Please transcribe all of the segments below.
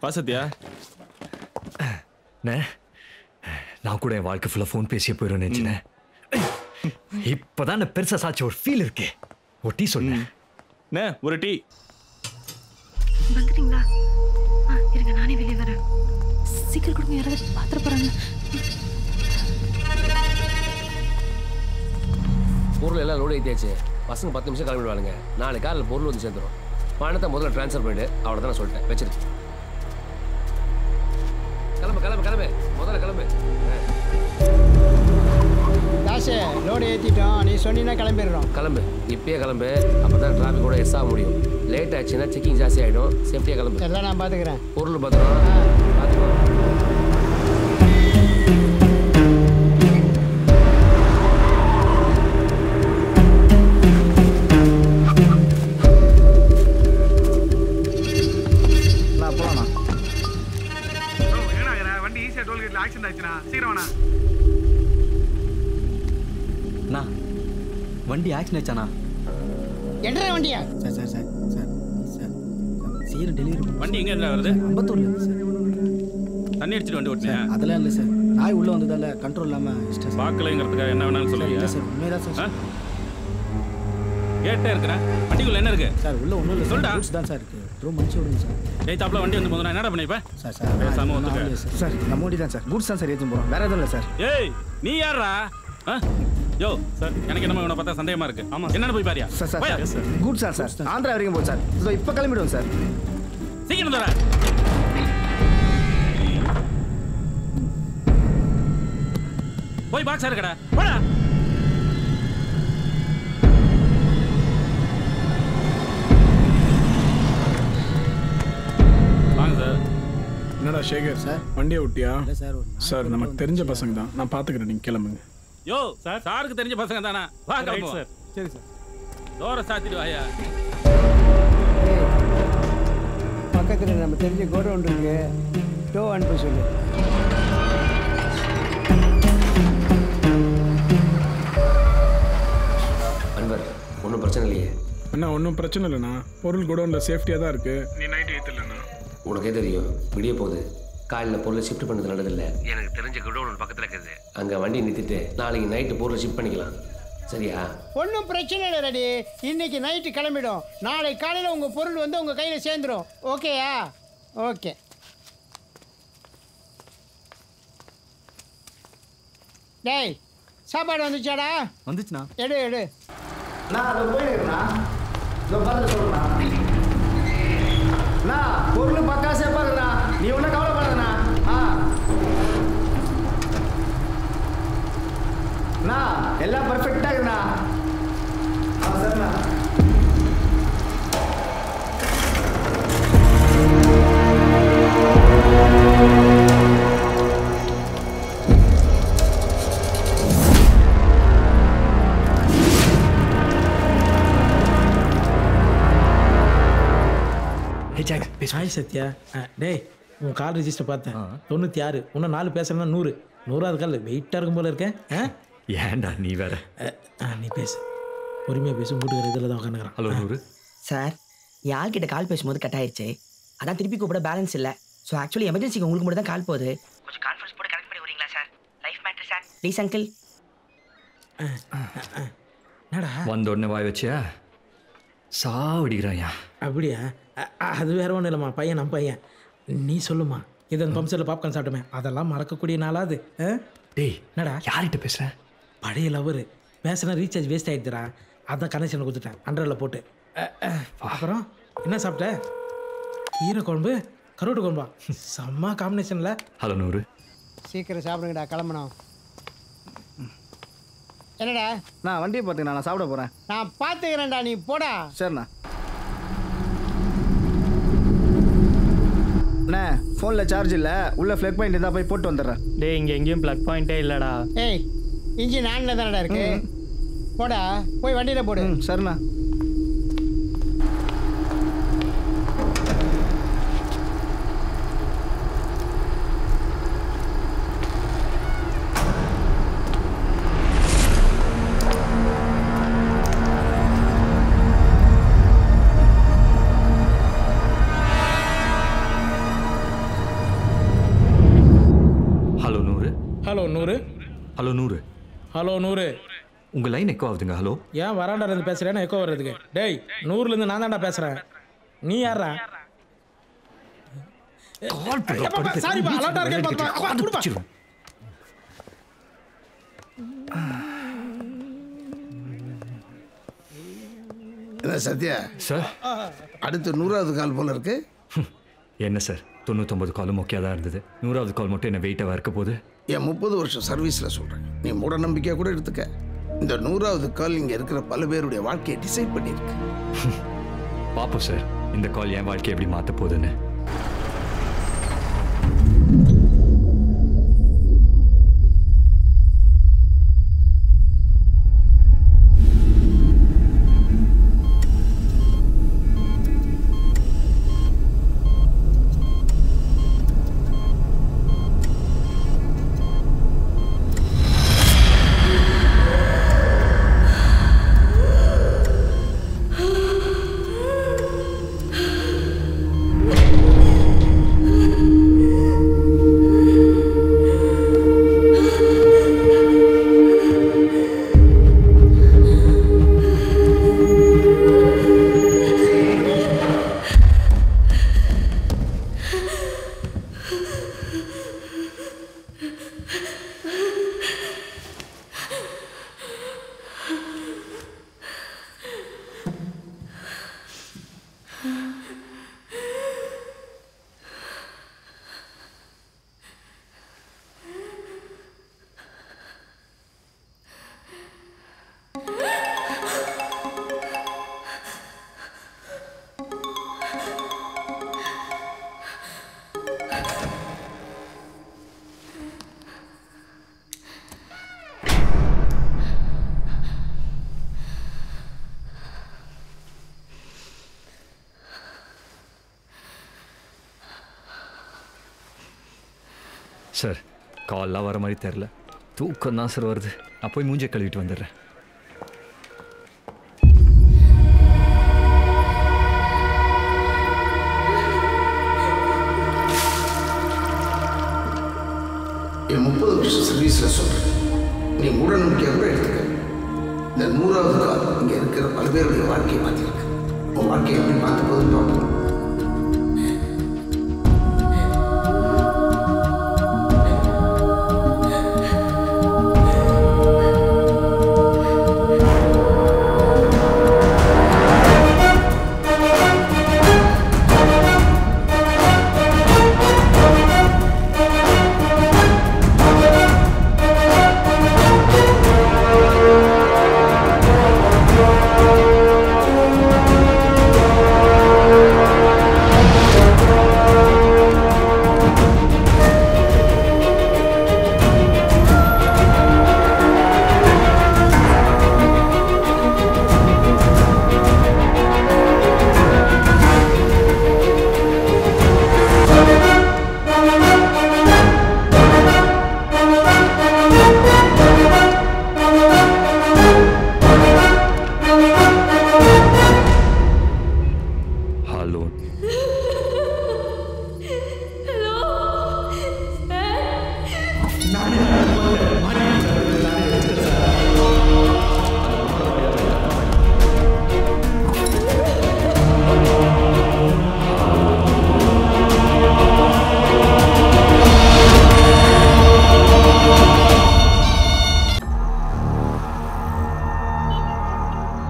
சத்யா. நான் கூட என் வாழ்க்கை ஃபுல்லா ஃபோன் பேசியே போயிடும் நினைச்சேன். இப்பதான் பெருசா சாட்சி ஒரு ஃபீல் இருக்கு. ஒரு டீ சொல்லுங்க. ஒரு டீ வந்துட்டீங்களா? இருங்க நானே வெளியே வரேன். சீக்கிரம் கொடுங்க, யாராவது பாத்திர போறாங்க. பொருள் எல்லாம் லோடு ஏற்றியாச்சு. பசங்க 10 நிமிஷம் கிளம்பிடுவானுங்க. நாளைக்கு காலையில் பொருள் வந்து சேர்ந்துடும். பணத்தை முதல்ல ட்ரான்ஸ்ஃபர் பண்ணிட்டு அவ்வளோ தான் சொல்லிட்டேன். வச்சிருக்கு. கிளம்பு கிளம்பு கிளம்பு, முதல்ல கிளம்பு. காசு லோடு ஏற்றிட்டோம், நீ சொன்னீங்கன்னா கிளம்பிடுறோம். கிளம்பு, இப்பயே கிளம்பு. அப்போ தான் டிராஃபிக்கோட எஸ் ஆக முடியும். லேட் ஆச்சுன்னா செக்கிங் ஜாஸ்தி ஆகிடும். சேஃப்டியாக கிளம்பு. எல்லாம் நான் பார்த்துக்கிறேன். பொருள் பத்திரம் பார்த்துக்கோ. வண்டி ஆக்சிடென்ட் ஆச்சானா? என்ன வண்டியா? Sir sir sir sir sir சீக்கிரம் டெலிவரி. வண்டி எங்க இருந்தா வருது? அம்பத்தூர்ல சார். தண்ணி அடிச்சிட்டு வண்டி ஓட்டியா? அதெல்லாம் இல்லை சார், நாய் உள்ள வந்ததால கண்ட்ரோல் இல்லாம பார்க்கலங்கிறதுக்காக என்ன வேணாலும் சொல்லுங்க. இல்லை சார், உண்மைதான் சார். கேட்டே இருக்கிறேன். வண்டிக்குள்ள என்ன இருக்கு சார்? உள்ள ஒன்றும் இல்லை, சொல்டா. ரூட்ஸ் தான் சார் இருக்கு. ரொம்ப மனுச்சு விடுங்க சார். ஏய் தாப்ல வண்டி வந்து போதுனா என்னடா பண்ணிப்ப? சார் சார் பேசாம வந்துக்க. சார் நம்ம வண்டி தான் சார், கூட்ஸ் தான் சார் ஏற்றும் போகிறோம், வேற எதுவும் இல்லை சார். ஏய் நீ யாரா? யோ சார், எனக்கு என்னமோ இவனை பார்த்தா சந்தேகமா இருக்கு. ஆமா, என்னன்னு போய் பாரியா? சார் சார் கூட்ஸ் தான் சார், ஆந்திரா வரைக்கும் போகுது சார். இதோ இப்போ கிளம்பிடுவோம் சார். சீக்கிரம் தர. போய் பாக்ஸ் இருக்கடா, போடா. வாங்க சார். என்னடா சேகர் சார், வண்டியை விட்டியா? சார் சார் நமக்கு தெரிஞ்ச பசங்க தான், நான் பார்த்துக்கிறேன், நீங்கள் கிளம்புங்க. யோ சார், சாருக்கு தெரிஞ்ச பசங்க தானா? வா கிளம்பு சார். சரி சார். டோரை சாத்திட்டு வாயா. பக்கத்தில் நம்ம தெரிஞ்ச கோடவுன் இருக்கு, டோ அனுப்ப சொல்லு. அன்பர், ஒன்றும் பிரச்சனை இல்லையே? அண்ணா ஒன்றும் பிரச்சனை இல்லைண்ணா, பொருள் குடோனில் சேஃப்டியாக தான் இருக்குது. நீ நைட்டு ஏற்றலண்ணா. உனக்கே தெரியும், விடிய போகுது. காலையில் பொருளை ஷிஃப்ட் பண்ணது நல்லதில்லை. எனக்கு தெரிஞ்ச குடோன் பக்கத்தில் இருக்குது. அங்கே வண்டி நிறுத்திட்டு நாளைக்கு நைட்டு பொருளை ஷிஃப்ட் பண்ணிக்கலாம். சரியா? ஒன்றும் பிரச்சனை இல்லை ரெடி. இன்னைக்கு நைட்டு கிளம்பிடும், நாளை காலையில் உங்கள் பொருள் வந்து உங்கள் கையில் சேர்ந்துடும். ஓகேயா? ஓகே. டேய் சாப்பாடு வந்துச்சாடா? வந்துச்சுண்ணா. எடு எடு. நான் அதை போயிருக்கேண்ணா, இதோ பார்த்து சொல்கிறேண்ணா. அண்ணா பொருள் பக்கா சேஃபாகுண்ணா, நீ ஒன்றும் கவலைப்படாதண்ணா. அண்ணா எல்லாம் பர்ஃபெக்டாக இருக்குண்ணா. சரிண்ணா. ஹாய் சத்யா. டேய் உன் கால் ரிஜிஸ்டர் பார்த்தேன், 96. இன்னும் 4 பேசுறேன்னா 100. 100வது கால் வெயிட்டாக இருக்கும் போல இருக்கேன். ஏன்டா நீ வேற? நீ பேசு, பொறுமையாக பேசு. வீட்டுக்கு இதில் தான் உட்காந்துக்கிறான். ஹலோ நூறு சார், யார்கிட்ட கால் பேசும்போது கட் ஆயிடுச்சு, அதான் திருப்பி கூப்பிட பேலன்ஸ் இல்லை. ஸோ ஆக்சுவலி எமர்ஜென்சிக்கு உங்களுக்கு மட்டும் தான் கால் போகுது. கொஞ்சம் கான்ஃபரன்ஸ் போட்டு கனெக்ட் பண்ணி வரீங்களா sir? Life matter sir, please uncle. என்னடா வந்த உடனே வாய் வச்சியா சாவடிக்கிறாயா? அப்படியா? அது வேற ஒன்றும் இல்லைம்மா, பையன் நம்ம பையன். நீ சொல்லுமா, இதன் பம்ப்செட்டில் பாப்கார்ன் சாப்பிட்டோமே, அதெல்லாம் மறக்கக்கூடிய நாளாது. டேய் என்னடா யார்கிட்ட பேசுகிறேன்? பழைய லவர். பேசுனா ரீசார்ஜ் வேஸ்ட் ஆகிடுதுடா, அதான் கனெக்ஷன் கொடுத்துட்டேன் 100ல் போட்டு. அப்புறம் என்ன சாப்பிட்ட? கீரை குழம்பு, கருவாட்டு குழம்பா, செம்ம காம்பினேஷனில். ஹலோ நூறு, சீக்கிரம் சாப்பிடுங்கடா, கிளம்பணும். என்னடா? நான் வண்டியை பார்த்துக்கண்ணா, நான் சாப்பிட போகிறேன். நான் பார்த்துக்கிறேன்டா, நீ போடா. சரிண்ணா. அண்ணா ஃபோனில் சார்ஜ் இல்லை, உள்ள ப்ளக் பாயிண்ட் இருந்தால் போய் போட்டு வந்துடுறேன். டேய் இங்கே எங்கேயும் ப்ளக் பாயிண்ட்டே இல்லைடா. ஏய் இன்ஜின் ஆனில் தானடா இருக்கு, போடா போய் வண்டியில் போடு. சரிண்ணா. நூறு. ஹலோ நூறு. ஹலோ நூறு. உங்கள் லைன் எக்கோ ஆகுதுங்க. ஹலோ. ஏன் வராண்டாலேருந்து பேசுகிறேன்னா எக்கோ வர்றதுக்கு? டேய், 100லேருந்து நான் தான்டா பேசுகிறேன். நீ யாரா? சாரிப்பா, அலர்ட்டா இருக்கேன்னு பார்த்துப்பா. என்ன சத்யா சார், அடுத்து 100வது கால் போல இருக்கு. என்ன சார், 99 காலும் ஓகே தான் இருந்தது. 100வது கால் மட்டும் என்ன வெயிட்டாக இருக்க போகுது. என் 30 வருஷம் சர்வீஸில் சொல்கிறேன், நீ மூட நம்பிக்கையாக கூட எடுத்துக்க. இந்த 100வது கால் இங்கே இருக்கிற பல பேருடைய வாழ்க்கையை டிசைட் பண்ணியிருக்கு. பார்ப்போம் சார், இந்த கால் என் வாழ்க்கையை எப்படி மாற்ற போகுதுன்னு. சார், கால்லாம் வர மாதிரி தெரில, தூக்கம் தான் சார் வருது. நான் போய் மூஞ்சை கழுவிட்டு வந்துடுறேன். என் 30 வருஷம் சர்வீஸில் சொல்கிறேன், நீ மூட நம்பிக்கையாக கூட எடுத்துக்க. இந்த 100வது கால் இங்கே இருக்கிற பல பேருடைய வாழ்க்கையை மாற்றிருக்கு. உன் வாழ்க்கையை எப்படி மாற்ற போகுதுன்னு பார்ப்போம்.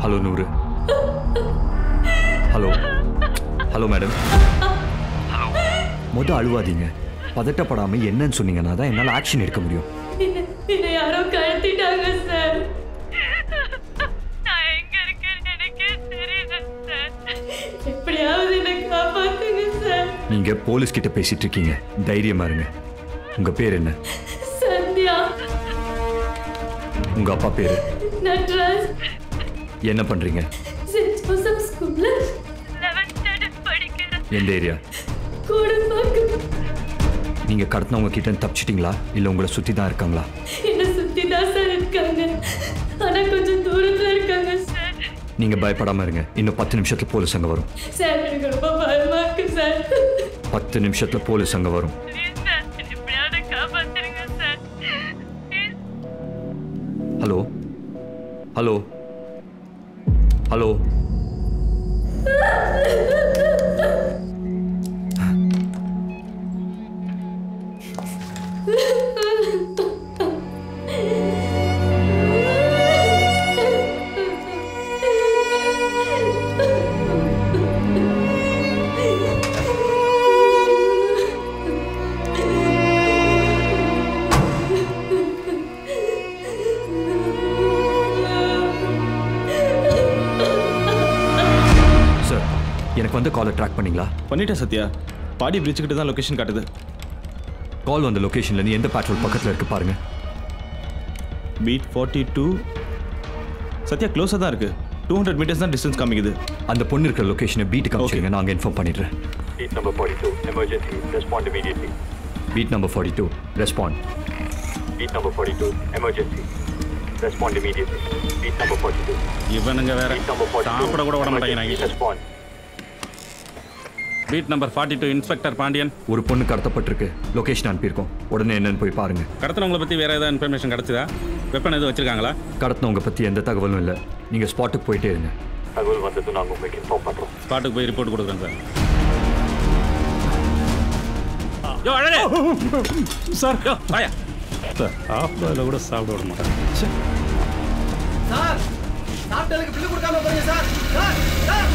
ஹலோ நூறு. ஹலோ. Hello madam. மொதல் அழுவாதீங்க, பதட்டப்படாமல் என்னன்னு சொன்னீங்கன்னா தான் என்னால் ஆக்ஷன் எடுக்க முடியும். என்னை யாரோ கடத்திட்டாங்க சார். நான் எங்க இருக்கேன்னு எனக்கே தெரியல சார். எப்படியாவது என்னை காப்பாத்துங்க சார். நீங்க போலீஸ் கிட்ட பேசிட்டு இருக்கீங்க, தைரியமா இருங்க. உங்க பேர் என்ன? சந்தியா. உங்க அப்பா பேரு? நட்ராஜ். என்ன பண்றீங்க? சென்ட் ஜோசப் ஸ்கூல்ல 11th ஸ்டாண்டர்ட் படிக்கிறேன். எந்த ஏரியா? கோடம்பாக்கம். நீங்க கடத்தினவங்க கிட்ட தப்பிச்சிட்டீங்களா இல்ல உங்களை சுத்தி தான் இருக்காங்களா? என்ன சுத்தி தான் சார் இருக்காங்க, ஆனா கொஞ்சம் தூரத்துல இருக்காங்க சார். நீங்க பயப்படாம இருங்க, இன்னும் 10 நிமிஷத்துல போலீஸ் அங்க வரும். சார் எனக்கு ரொம்ப பயமா இருக்கு சார். 10 நிமிஷத்துல போலீஸ் அங்க வரும். எப்படியாவது காப்பாத்துருங்க சார். ஹலோ ஹலோ ஹலோ எனக்கு வந்து காலை ட்ராக் பண்ணீங்களா? பண்ணிட்டேன் சத்யா. பாடி பிரிட்ஜ் கிட்ட தான் லொகேஷன் காட்டுது. கால் வந்த லொகேஷன்ல நீ எந்த பேட்ரோல் பக்கத்துல இருக்கு பாருங்க. பீட் 42. சத்யா க்ளோஸா தான் இருக்கு. 200 மீட்டர்ஸ் தான் டிஸ்டன்ஸ் காமிக்குது. அந்த பொண்ணு இருக்கிற லொகேஷனை பீட் காமிச்சிங்க, நான் இன்ஃபார்ம் பண்ணிடுறேன். Beat number 42 emergency respond immediately. Beat number 42 respond. Beat number 42 emergency respond immediately. Beat number 42. இவனுங்க வேற சாப்பிட கூட விட மாட்டேங்கிறாங்க. Respond. Beat number 42 inspector Pandian. ஒரு பொண்ணு கடத்தப்பட்டிருக்கு, லொகேஷன் அனுப்பியிருக்கோம், உடனே என்னன்னு போய் பாருங்க. கடத்தினவங்களை பற்றி வேற ஏதாவது இன்ஃபர்மேஷன் கிடைச்சதா? வெப்பன் எதுவும் வச்சிருக்காங்களா? கடத்தினவங்க பற்றி எந்த தகவலும் இல்லை, நீங்கள் ஸ்பாட்டுக்கு போயிட்டே இருங்க. தகவல் வந்தது நாங்கள் உங்களுக்கு இன்ஃபார்ம் பண்ணுறோம். ஸ்பாட்டுக்கு போய் ரிப்போர்ட் கொடுக்குறேன் சார். யோ அழகே சார். யோ வாயா சார். ஆஃப்ல கூட சாப்பிட விட மாட்டேன் சார். சாப்பிட்டதுக்கு பில்லு கொடுக்காம போறீங்க சார். சார் சார்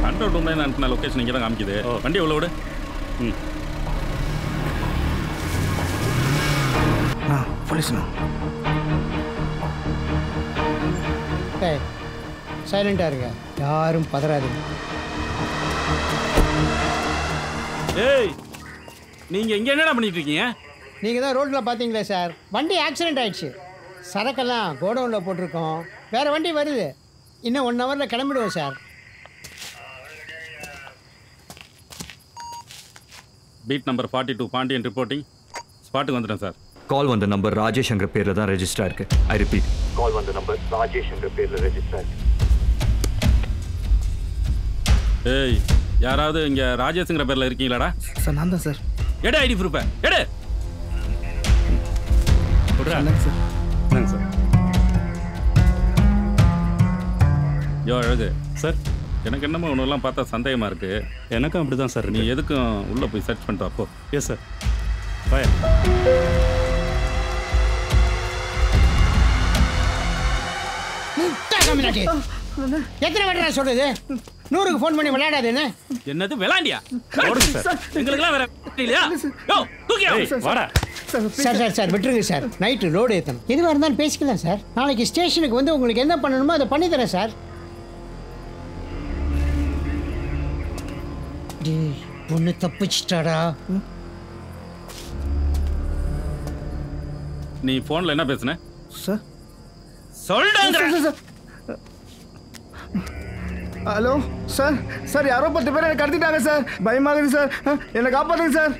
கண்ட்ரோல் ரூம்ல நான் அனுப்பின லொகேஷன் இங்கே தான் காமிக்குது. வண்டி எவ்வளோ விடு. போலீஸ்ண்ணா. சைலண்டாக இருங்க, யாரும் பதறாதீங்க. ஏய் நீங்கள் இங்கே என்னடா பண்ணிட்டு இருக்கீங்க? நீங்கள் தான் ரோட்டில் பார்த்தீங்களே சார், வண்டி ஆக்சிடென்ட் ஆயிடுச்சு. சரக்கெல்லாம் கோடவுனில் போட்டிருக்கோம், வேறு வண்டி வருது. இன்னும் 1 ஹவரில் கிளம்பிடுவோம் sir. Beat number 42 Pandian reporting. ஸ்பாட்டுக்கு வந்துட்டேன் சார். கால் வந்த நம்பர் ராஜேஷ்ங்கிற பேரில் தான் ரெஜிஸ்டர் இருக்கு. ஐ ரிப்பீட், கால் வந்த நம்பர் ராஜேஷ்ங்கிற பேரில் ரெஜிஸ்டர் இருக்கு. ஏய் யாராவது இங்கே ராஜேஷ்ங்கிற பேரில் இருக்கீங்களாடா? சார் நான் தான் சார். எடு ஐடி ப்ரூஃபை எடு. Sir sir. யோ அழகு சார், எனக்கு என்னமோ ஒன்றுலாம் பார்த்தா சந்தேகமாக இருக்கு. எனக்கும் அப்படி தான் சார். நீ எதுக்கும் உள்ளே போய் சர்ச் பண்ணிட்டு அப்போ. Yes sir. பாய். எத்தனை வாட்டி சொல்றது? 100க்கு ஃபோன் பண்ணி விளையாடாதுன்னு. என்னது விளையாண்டியா? எங்களுக்குலாம் வேற இல்லையா? யோ தூக்கியா வாடா. சார் சார் சார் விட்டுருங்க சார், நைட்டு லோடு ஏற்றணும். எதுவாக இருந்தாலும் பேசிக்கலாம் சார். நாளைக்கு ஸ்டேஷனுக்கு வந்து உங்களுக்கு என்ன பண்ணணுமோ அதை பண்ணி தரேன் சார். ஒன்று தப்பிச்சிட்டாடா. நீ ஃபோனில் என்ன பேசுன சார்? சொல்லுங்க. Hello sir. சார் யாரோ 10 பேர் எனக்கு கடத்திட்டாங்க சார். பயமாகுது சார், என்னை காப்பாற்றுங்க சார்.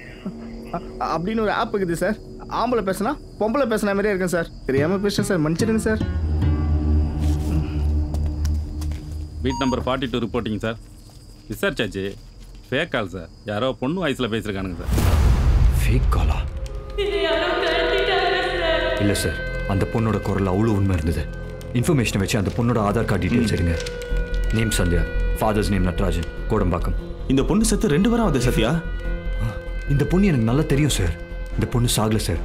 அப்படின்னு ஒரு ஆப் இருக்குது சார். ஆம்பளை பேசுனா பொம்பளை பேசுன மாதிரியே இருக்கேன் சார். தெரியாமல் பேசுகிறேன் சார், மன்னிச்சிடுங்க sir. Beat number 42 reporting sir. விசாரிச் ஆச்சு, ஃபேக் கால் சார். யாரோ பொண்ணு வயசில் பேசியிருக்கானுங்க சார். ஃபேக் காலா? இல்லை சார், அந்த பொண்ணோட குரல் அவ்வளோ உண்மை இருந்தது. இன்ஃபர்மேஷனை வச்சு அந்த பொண்ணோட ஆதார் கார்டு டீட்டெயில்ஸ் எடுங்க. Name Sandhya, father's name Natrajan, Kodambakkam. இந்த பொண்ணு செத்து 2 வாரம் ஆகுது சத்யா. இந்த பொண்ணு எனக்கு நல்லா தெரியும் சார். இந்த பொண்ணு சாகல சார்.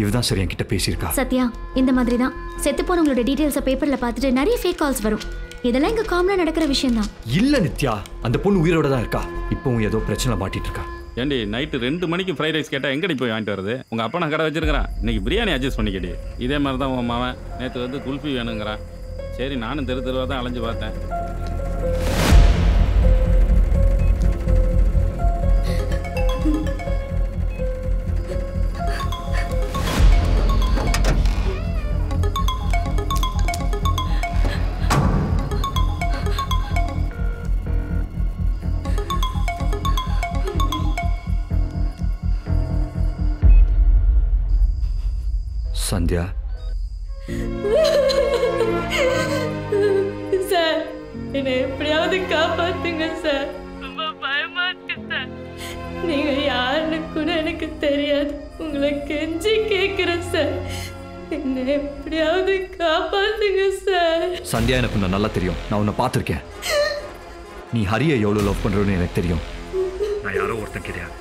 இவதான் சார் என்கிட்ட பேசியிருக்கா. சத்யா இந்த மாதிரி தான் செத்து போனவங்களோட டீட்டெயில்ஸை பேப்பரில் பார்த்துட்டு நிறைய ஃபேக் கால்ஸ் வரும். இதெல்லாம் இங்கே காமனாக நடக்கிற விஷயம் தான். இல்லை நித்யா, அந்த பொண்ணு உயிரோட தான் இருக்கா. இப்போவும் ஏதோ பிரச்சனை மாட்டிட்டு இருக்கா. ஏண்டி நைட்டு 2 மணிக்கு ஃப்ரைட் ரைஸ் கேட்டால் எங்கடி போய் வாங்கிட்டு வருது? உங்கள் அப்பா நான் கடை வச்சிருக்கிறேன், இன்னைக்கு பிரியாணி அட்ஜஸ்ட் பண்ணிக்கடி. இதே மாதிரி தான் உன் மாவன் நேற்று வந்து குல்ஃபி வேணுங்கிறான். சரி நானும் தெருவாக தான் அலைஞ்சு பார்த்தேன். சந்தியா சார், என்னை எப்படியாவது காப்பாத்துங்க சார். ரொம்ப பயமா இருக்கு சார். நீங்க எனக்கு தெரியாது. உங்களை கெஞ்சி கேட்குறேன் சார், என்னை எப்படியாவது காப்பாத்துங்க சார். சந்தியா எனக்கு உன்னை நல்லா தெரியும். நான் உன்னை பார்த்துருக்கேன். நீ ஹரியை எவ்வளோ லவ் பண்ணுறோன்னு எனக்கு தெரியும். நான் யாரோ ஒருத்தன் கிடையாது.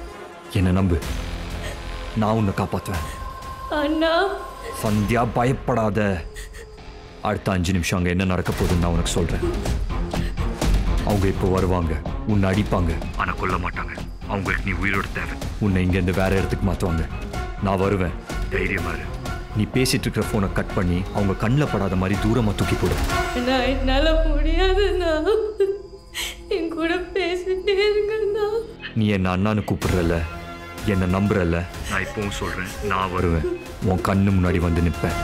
என்னை நம்பு, நான் உன்னை காப்பாற்றுவேன். அண்ணா சந்தியா பயப்படாத. அடுத்த 5 நிமிஷம் அங்கே என்ன நடக்க போகுதுன்னு நான் உனக்கு சொல்கிறேன். அவங்க இப்போ வருவாங்க, உன்னை அடிப்பாங்க, ஆனால் கொல்ல மாட்டாங்க. அவங்களுக்கு நீ உயிரோட தேவை. உன்னை இங்கேருந்து வேற இடத்துக்கு மாற்றுவாங்க. நான் வருவேன், தைரியமா இரு. நீ பேசிட்டு இருக்கிற ஃபோனை கட் பண்ணி அவங்க கண்ணில் படாத மாதிரி தூரமாக தூக்கி போடு. என்னால் முடியாதுண்ணா, என் கூட பேசிட்டே இருங்கண்ணா. நீ என்ன அண்ணான்னு கூப்பிடுறல, என்னை நம்புறல. நான் இப்பவும் சொல்கிறேன், நான் வருவேன், உன் கண்ணு முன்னாடி வந்து நிற்பேன்.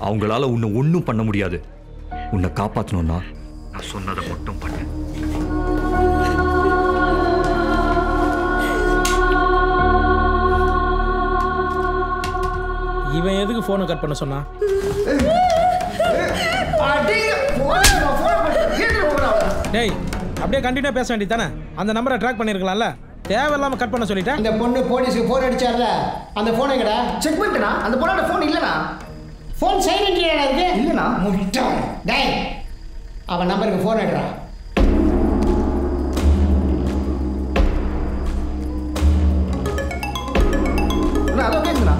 அவங்களால உன்னை ஒன்றும் பண்ண முடியாது. உன்னை காப்பாற்றணும்னா நான் சொன்னதை மட்டும் பண்ணு. இவன் எதுக்கு ஃபோனை கட் பண்ண சொன்னா? டேய், அப்படியே கண்டினியூ பேச வேண்டியது தானே? அந்த நம்பரை ட்ராக் பண்ணிருக்கலாம்ல, தேவையில்லாம கட் பண்ண சொல்லிட்டேன். இந்த பொண்ணு போலீஸுக்கு ஃபோன் அடிச்சார்ல, அந்த ஃபோன் எங்கடா? செக் பண்ணிட்டேனா? அந்த பொண்ணோட ஃபோன் இல்லைண்ணா. ஃபோன் சைலண்ட்ல இருக்கு. இல்லைண்ணா. முட்டாள். டேய், அவன் நம்பருக்கு ஃபோன் அடிடா. அதோ கேட்குண்ணா.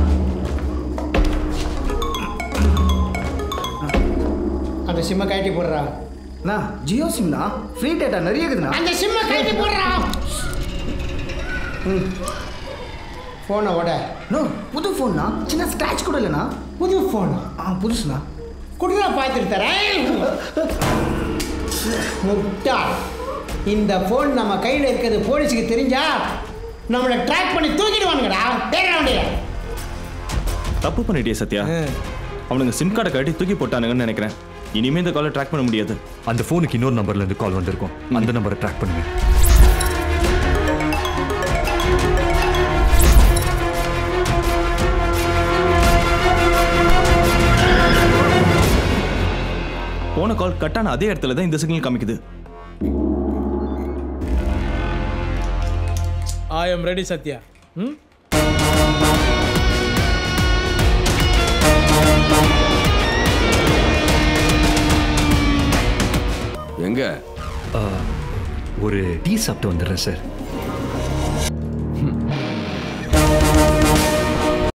அந்த சிம்மை கழட்டி போடுறா. அண்ணா, ஜியோ சிம்னா, ஃப்ரீ டேட்டா நிறைய இருக்குதுண்ணா. அந்த சிம்மை கழட்டி போடுறா. ஃபோனை ஓட. நோ, புது ஃபோன்னா, சின்ன ஸ்க்ராட்ச் கூட இல்லைண்ணா. புது ஃபோனா? புதுசுண்ணா. குடுறா, பார்த்துட்டு தரேன். முட்டாள். இந்த ஃபோன் நம்ம கையில் இருக்கிறது போலீஸுக்கு தெரிஞ்சா நம்மளை ட்ராக் பண்ணி தூக்கிடுவானுங்கடா. தேட வேண்டிய தப்பு பண்ணிட்டியே சத்யா. அவனுங்க சிம் கார்டை கட்டி தூக்கி போட்டானுங்கன்னு நினைக்கிறேன். இனிமே இந்த காலை ட்ராக் பண்ண முடியாது. அந்த ஃபோனுக்கு இன்னொரு நம்பர்ல இருந்து கால் வந்திருக்கும். அந்த நம்பரை ட்ராக் பண்ணுங்க. போன கால் கட்டான அதே இடத்துல தான் இந்த சிக்னல் காமிக்குது. I am ready, Sathya. எங்க? ஒரு டீ சாப்பிட்டு வந்துடுறேன் சார்.